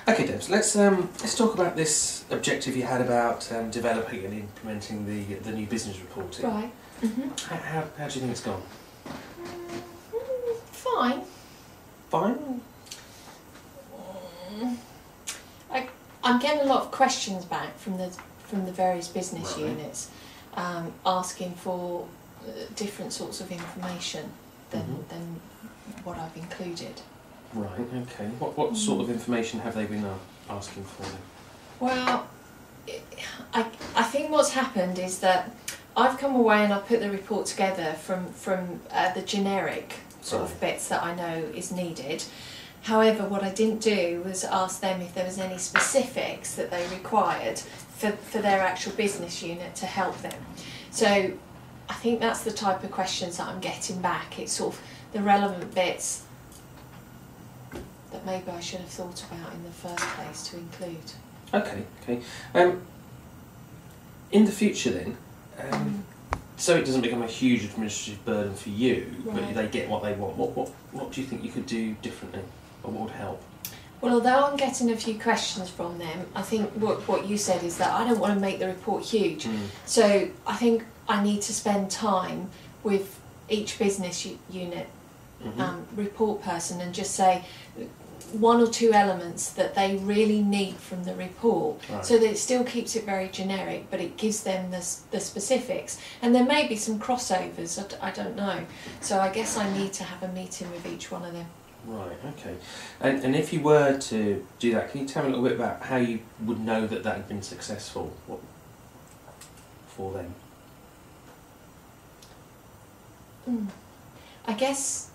Okay, Debs. Let's talk about this objective you had about developing and implementing the new business reporting. Right. How do you think it's gone? Fine. Fine. I'm getting a lot of questions back from the various business Right. units, asking for different sorts of information than what I've included. Right. Okay. What sort of information have they been asking for then? Well, I think what's happened is that I've come away and I've put the report together from the generic sort of bits that I know is needed. However, what I didn't do was ask them if there was any specifics that they required for their actual business unit to help them. So I think that's the type of questions that I'm getting back. It's sort of the relevant bits that maybe I should have thought about in the first place to include. Okay. In the future then, so it doesn't become a huge administrative burden for you, Right. but they get what they want. What do you think you could do differently, or what would help? Well, although I'm getting a few questions from them, I think what you said is that I don't want to make the report huge. So I think I need to spend time with each business unit report person and just say one or two elements that they really need from the report, Right. so that it still keeps it very generic, but it gives them the specifics. And there may be some crossovers, I don't know. So I guess I need to have a meeting with each one of them. Right, okay. And if you were to do that, can you tell me a little bit about how you would know that that had been successful for them? I guess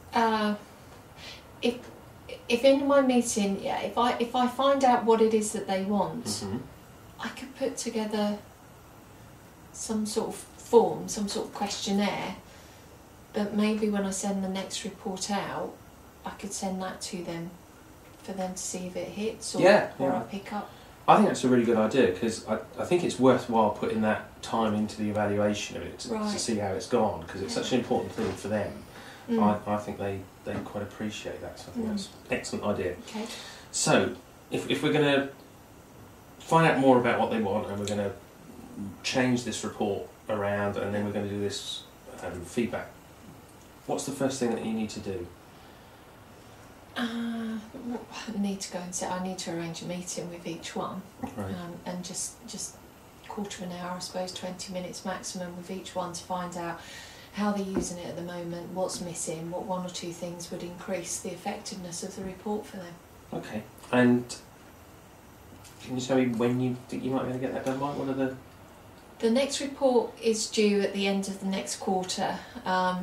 if in my meeting, if I find out what it is that they want, I could put together some sort of form, some sort of questionnaire, that maybe when I send the next report out, I could send that to them for them to see if it hits or I pick up. I think that's a really good idea, because I think it's worthwhile putting that time into the evaluation of it to see how it's gone, because it's such an important thing for them. I think they quite appreciate that, so I think that's an excellent idea. Okay. So, if we're going to find out more about what they want, and we're going to change this report around, and then we're going to do this feedback, what's the first thing that you need to do? I need to go and say I need to arrange a meeting with each one, Right. and just quarter of an hour, I suppose, 20 minutes maximum with each one to find out how they're using it at the moment, what's missing, what one or two things would increase the effectiveness of the report for them. Okay. And can you tell me when you think you might be able to get that done by? What are The next report is due at the end of the next quarter,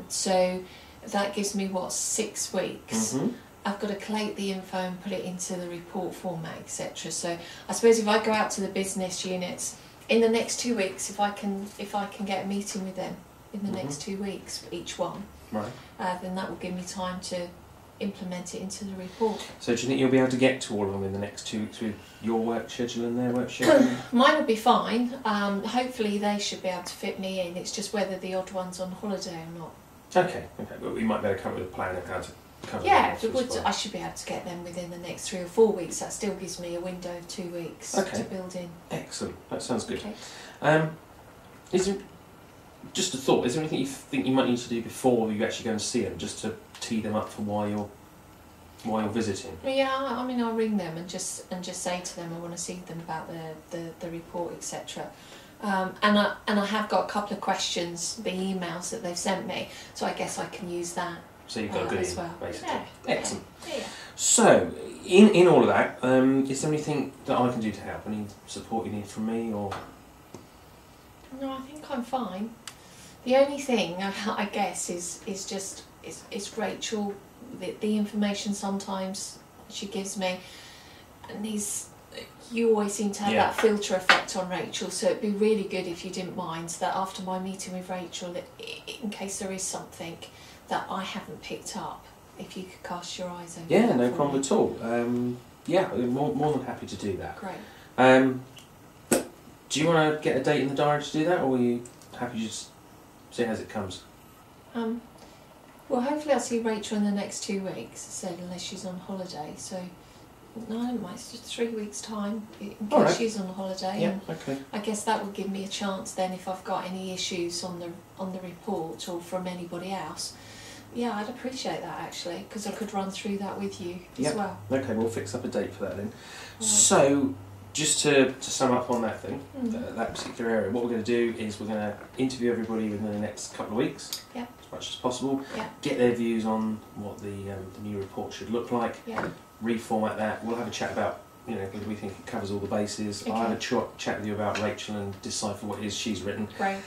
so that gives me, 6 weeks. I've got to collate the info and put it into the report format, etc. So I suppose if I go out to the business units in the next 2 weeks, if I can get a meeting with them in the next 2 weeks for each one, right. Then that will give me time to implement it into the report. So do you think you'll be able to get to all of them in the next 2 weeks with your work schedule and their work schedule? Mine will be fine. Hopefully they should be able to fit me in. It's just whether the odd one's on holiday or not. Okay, but we might be able to come up with a plan of how to cover I should be able to get them within the next 3 or 4 weeks. That still gives me a window of 2 weeks to build in. Excellent, that sounds good. Okay. Is there, just a thought, is there anything you think you might need to do before you actually go and see them, just to tee them up for why you're visiting? Yeah, I mean, I'll ring them and just say to them I want to see them about the report, etc. And I have got a couple of questions, the emails that they've sent me, so I guess I can use that. So you've got a good as email, well. basically. Yeah. Excellent. Yeah. So, in all of that, is there anything that I can do to help? Any support you need from me, or? No, I think I'm fine. The only thing I guess is Rachel. The information sometimes she gives me, and you always seem to have that filter effect on Rachel. So it'd be really good if you didn't mind that after my meeting with Rachel, in case there is something that I haven't picked up, if you could cast your eyes over. Yeah, no problem at all. More than happy to do that. Great. Do you want to get a date in the diary to do that, or are you happy to just see it as it comes? Well, hopefully I'll see Rachel in the next 2 weeks, I said, unless she's on holiday. So No, I don't mind. It's just 3 weeks' time in All case right. she's on holiday. Yeah, And okay. I guess that would give me a chance then if I've got any issues on the report or from anybody else. Yeah, I'd appreciate that actually, because I could run through that with you as well. Okay, we'll fix up a date for that then. Right. So, just to sum up on that thing, that particular area, what we're going to do is we're going to interview everybody within the next couple of weeks, Yeah. as much as possible, Yeah. get their views on what the new report should look like, Yeah. reformat that. We'll have a chat about, you know, whether we think it covers all the bases. Okay. I'll have a chat with you about Rachel and decipher what it is she's written. Right.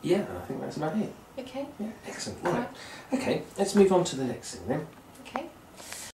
Yeah, and I think that's about it. Okay. Yeah, excellent. Right. Okay, let's move on to the next thing then.